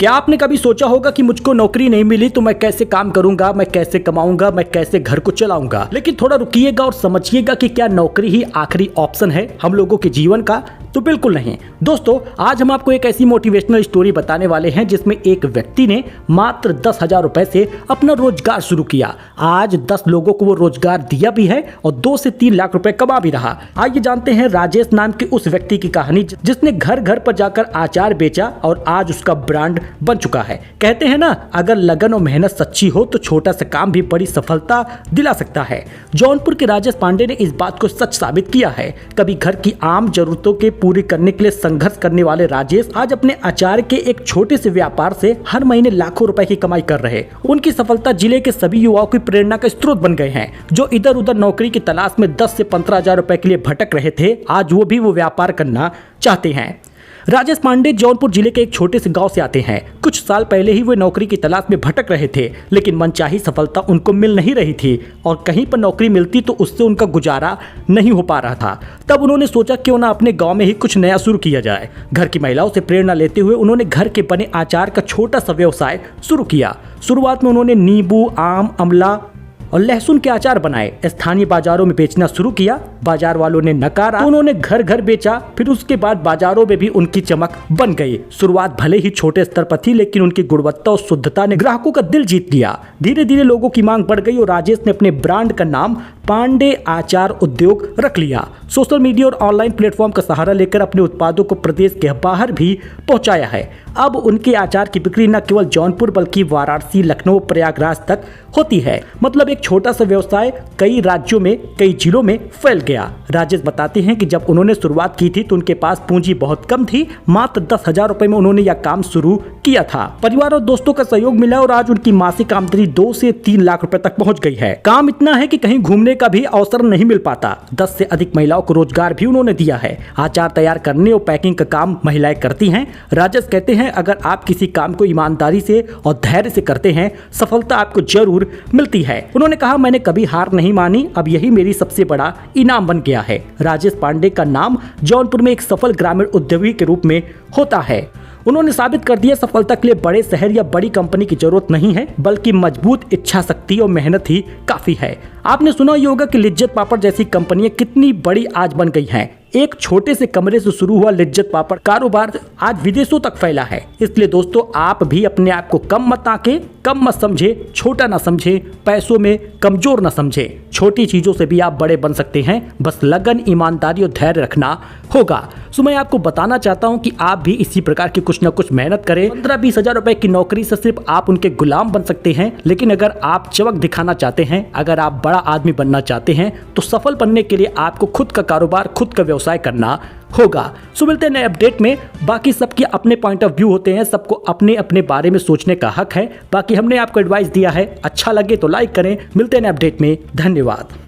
क्या आपने कभी सोचा होगा कि मुझको नौकरी नहीं मिली तो मैं कैसे काम करूंगा, मैं कैसे कमाऊंगा, मैं कैसे घर को चलाऊंगा। लेकिन थोड़ा रुकिएगा और समझिएगा कि क्या नौकरी ही आखिरी ऑप्शन है हम लोगों के जीवन का? तो बिल्कुल नहीं दोस्तों। आज हम आपको एक ऐसी मोटिवेशनल स्टोरी बताने वाले हैं जिसमें एक व्यक्ति ने मात्र 10,000 रुपए से अपना रोजगार शुरू किया। आज 10 लोगों को वो रोजगार दिया भी है और 2 से 3 लाख रुपए कमा भी रहा। आइए जानते हैं राजेश नाम के उस व्यक्ति की कहानी जिसने घर घर पर जाकर अचार बेचा और आज उसका ब्रांड बन चुका है। कहते हैं ना, अगर लगन और मेहनत सच्ची हो तो छोटा सा काम भी बड़ी सफलता दिला सकता है। जौनपुर के राजेश पांडे ने इस बात को सच साबित किया है। कभी घर की आम जरूरतों के पूरी करने के लिए संघर्ष करने वाले राजेश आज अपने अचार के एक छोटे से व्यापार से हर महीने लाखों रुपए की कमाई कर रहे। उनकी सफलता जिले के सभी युवाओं की प्रेरणा का स्रोत बन गए हैं। जो इधर उधर नौकरी की तलाश में 10 से 15,000 रुपए के लिए भटक रहे थे, आज वो भी वो व्यापार करना चाहते हैं। राजेश पांडे जौनपुर जिले के एक छोटे से गांव से आते हैं। कुछ साल पहले ही वे नौकरी की तलाश में भटक रहे थे, लेकिन मनचाही सफलता उनको मिल नहीं रही थी और कहीं पर नौकरी मिलती तो उससे उनका गुजारा नहीं हो पा रहा था। तब उन्होंने सोचा क्यों ना अपने गांव में ही कुछ नया शुरू किया जाए। घर की महिलाओं से प्रेरणा लेते हुए उन्होंने घर के बने अचार का छोटा सा व्यवसाय शुरू किया। शुरुआत में उन्होंने नींबू, आम, अमला और लहसुन के अचार बनाए। स्थानीय बाजारों में बेचना शुरू किया। बाजार वालों ने नकारा तो उन्होंने घर घर बेचा। फिर उसके बाद बाजारों में भी उनकी चमक बन गई। शुरुआत भले ही छोटे स्तर पर थी, लेकिन उनकी गुणवत्ता और शुद्धता ने ग्राहकों का दिल जीत लिया। धीरे धीरे लोगों की मांग बढ़ गई और राजेश ने अपने ब्रांड का नाम पांडे आचार उद्योग रख लिया। सोशल मीडिया और ऑनलाइन प्लेटफॉर्म का सहारा लेकर अपने उत्पादों को प्रदेश के बाहर भी पहुंचाया है। अब उनके आचार की बिक्री न केवल जौनपुर बल्कि वाराणसी, लखनऊ, प्रयागराज तक होती है। मतलब एक छोटा सा व्यवसाय कई राज्यों में, कई जिलों में फैल गया। राजेश बताते हैं कि जब उन्होंने शुरुआत की थी तो उनके पास पूंजी बहुत कम थी। मात्र 10,000 रुपए में उन्होंने यह काम शुरू किया था। परिवार और दोस्तों का सहयोग मिला और आज उनकी मासिक आमदनी 2 से 3 लाख रुपए तक पहुंच गई है। काम इतना है कि कहीं घूमने का भी अवसर नहीं मिल पाता। 10 से अधिक महिलाओं को रोजगार भी उन्होंने दिया है। अचार तैयार करने और पैकिंग का काम महिलाएं करती हैं। राजेश कहते हैं, अगर आप किसी काम को ईमानदारी से और धैर्य से करते हैं, सफलता आपको जरूर मिलती है। उन्होंने कहा, मैंने कभी हार नहीं मानी, अब यही मेरी सबसे बड़ा इनाम बन गया है। राजेश पांडे का नाम जौनपुर में एक सफल ग्रामीण उद्योगी के रूप में होता है। उन्होंने साबित कर दिया, सफलता के लिए बड़े शहर या बड़ी कंपनी की जरूरत नहीं है, बल्कि मजबूत इच्छा शक्ति और मेहनत ही काफी है। आपने सुना ही होगा कि लिज्जत पापड़ जैसी कंपनियां कितनी बड़ी आज बन गई हैं। एक छोटे से कमरे से शुरू हुआ लिज्जत पापड़ कारोबार आज विदेशों तक फैला है। इसलिए दोस्तों, आप भी अपने आप को कम मत आंके, कम मत समझे, छोटा ना समझे, पैसों में कमजोर ना समझे। छोटी चीजों से भी आप बड़े बन सकते हैं, बस लगन, ईमानदारी और धैर्य रखना होगा। सो मैं आपको बताना चाहता हूं कि आप भी इसी प्रकार की कुछ ना कुछ मेहनत करें। 15-20 हजार रुपए की नौकरी से सिर्फ आप उनके गुलाम बन सकते हैं, लेकिन अगर आप चमक दिखाना चाहते हैं, अगर आप बड़ा आदमी बनना चाहते हैं, तो सफल बनने के लिए आपको खुद का कारोबार, खुद का व्यवसाय करना होगा। सो मिलते हैं नए अपडेट में। बाकी सबके अपने पॉइंट ऑफ व्यू होते हैं, सबको अपने अपने बारे में सोचने का हक है। बाकी हमने आपको एडवाइस दिया है, अच्छा लगे तो लाइक करें। मिलते हैं नए अपडेट में। धन्यवाद।